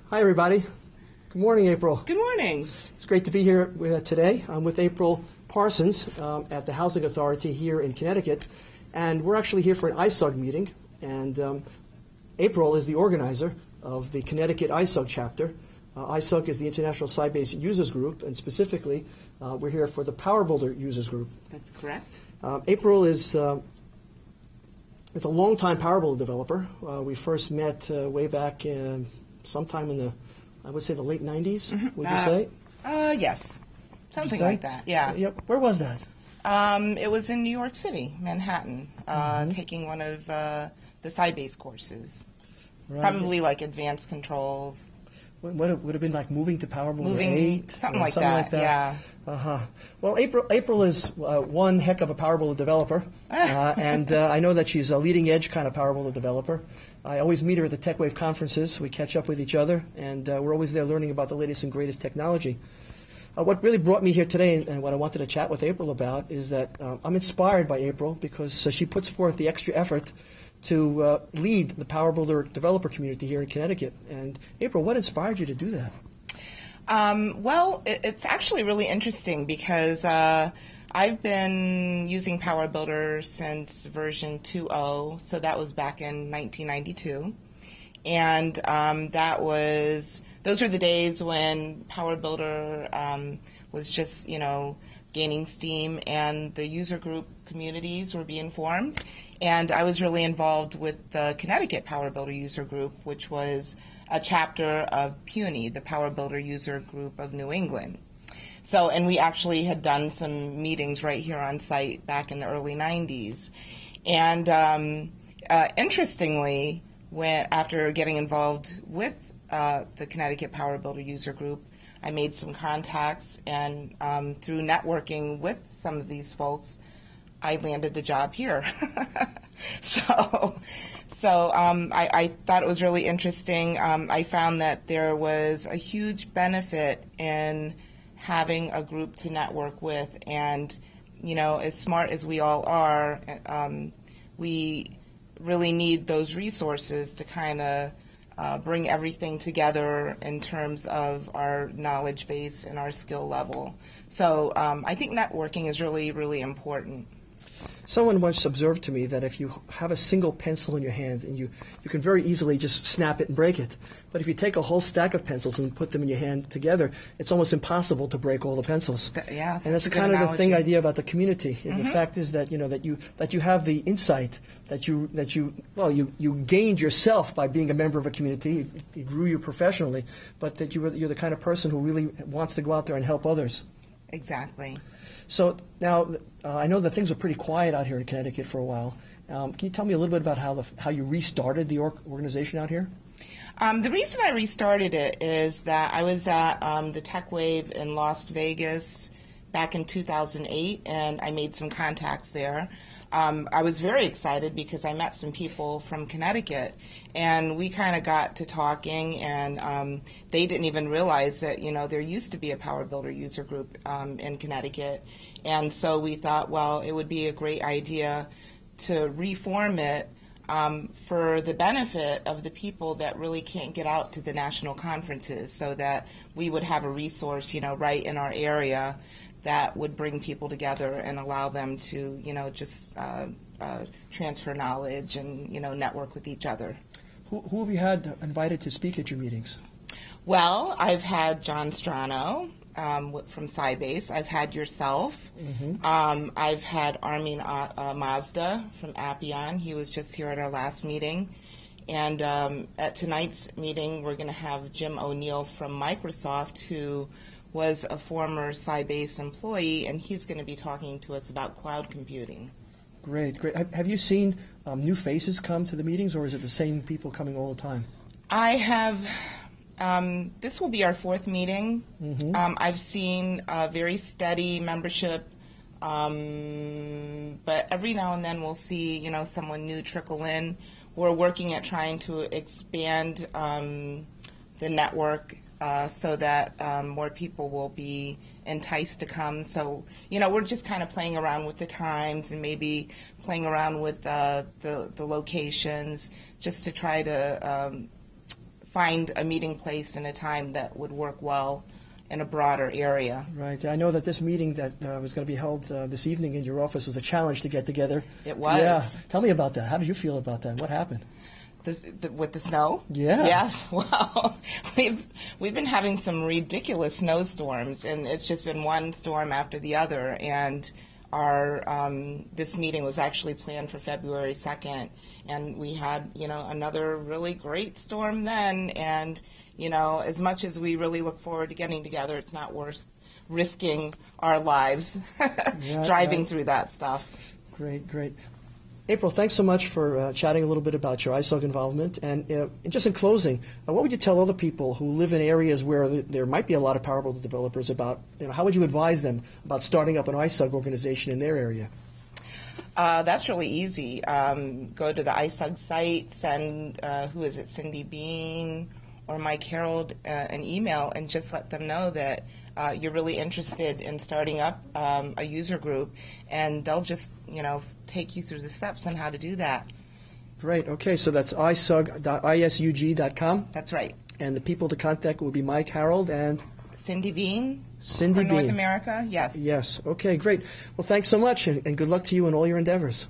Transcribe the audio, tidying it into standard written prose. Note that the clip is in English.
Hi, everybody. Good morning, April. Good morning. It's great to be here today. I'm with April Parsons at the Housing Authority here in Connecticut, and we're actually here for an ISUG meeting, and April is the organizer of the Connecticut ISUG chapter. ISUG is the International Site-Based Users Group, and specifically, we're here for the PowerBuilder Users Group. That's correct. April is a longtime PowerBuilder developer. We first met way back sometime in I would say the late 90s, would you say? Yes. Something like that, yeah. Yep. Where was that? It was in New York City, Manhattan, taking one of the site-based courses. Right. Probably like advanced controls. What it would have been like moving to PowerBuilder 8? Something like that, yeah. Well, April is one heck of a PowerBuilder developer, and I know that she's a leading-edge kind of PowerBuilder developer. I always meet her at the TechWave conferences. We catch up with each other, and we're always there learning about the latest and greatest technology. What really brought me here today and what I wanted to chat with April about is that I'm inspired by April because she puts forth the extra effort to lead the PowerBuilder developer community here in Connecticut. And April, what inspired you to do that? Well, it's actually really interesting because I've been using PowerBuilder since version 2.0, so that was back in 1992. And those were the days when PowerBuilder was just, gaining steam and the user group communities were being formed. And I was really involved with the Connecticut PowerBuilder User Group, which was a chapter of PUNY, the PowerBuilder User Group of New England. So, and we actually had done some meetings right here on site back in the early 90s. And interestingly, after getting involved with the Connecticut PowerBuilder User Group, I made some contacts, and through networking with some of these folks, I landed the job here. So I thought it was really interesting. I found that there was a huge benefit in having a group to network with, and as smart as we all are, we really need those resources to kind of bring everything together in terms of our knowledge base and our skill level. So I think networking is really, really important. Someone once observed to me that if you have a single pencil in your hand and you can very easily just snap it and break it, but if you take a whole stack of pencils and put them in your hand together, it's almost impossible to break all the pencils. Yeah, and that's kind of the idea about the community. Mm-hmm. The fact is that that you have the insight that you gained yourself by being a member of a community. It grew you professionally, but that you're the kind of person who really wants to go out there and help others. Exactly. So now I know that things were pretty quiet out here in Connecticut for a while. Can you tell me a little bit about how you restarted the organization out here? The reason I restarted it is that I was at the TechWave in Las Vegas back in 2008, and I made some contacts there. I was very excited because I met some people from Connecticut, and we kind of got to talking, and they didn't even realize that, there used to be a PowerBuilder user group in Connecticut. And so we thought, well, it would be a great idea to reform it for the benefit of the people that really can't get out to the national conferences, so that we would have a resource, right in our area that would bring people together and allow them to, just transfer knowledge and, network with each other. Who have you had invited to speak at your meetings? Well, I've had John Strano from Sybase. I've had yourself. Mm-hmm. I've had Armin Mazda from Appian. He was just here at our last meeting. And at tonight's meeting, we're going to have Jim O'Neill from Microsoft, who was a former Sybase employee, and he's going to be talking to us about cloud computing. Great. Have you seen new faces come to the meetings, or is it the same people coming all the time? I have. This will be our fourth meeting. Mm-hmm. I've seen a very steady membership, but every now and then we'll see, someone new trickle in. We're working at trying to expand the network so that more people will be enticed to come. So, we're just kind of playing around with the times and maybe playing around with the locations just to try to find a meeting place and a time that would work well in a broader area. Right. I know that this meeting that was going to be held this evening in your office was a challenge to get together. It was. Yeah. Tell me about that. How did you feel about that? What happened? With the snow? Yeah. Yes. Well, we've been having some ridiculous snowstorms, and it's just been one storm after the other. And our this meeting was actually planned for February 2nd, and we had another really great storm then. And as much as we really look forward to getting together, it's not worth risking our lives driving through that stuff. Great, great. April, thanks so much for chatting a little bit about your ISUG involvement. And just in closing, what would you tell other people who live in areas where there might be a lot of PowerBuilder developers about, how would you advise them about starting up an ISUG organization in their area? That's really easy. Go to the ISUG site, send, Cindy Bean or Mike Harold an email, and just let them know that you're really interested in starting up a user group, and they'll just, take you through the steps on how to do that. Great. Okay, so that's isug.com. That's right. And the people to contact will be Mike Harold and Cindy Bean. Cindy for Bean. North America, yes. Yes. Okay, great. Well, thanks so much, and good luck to you in all your endeavors.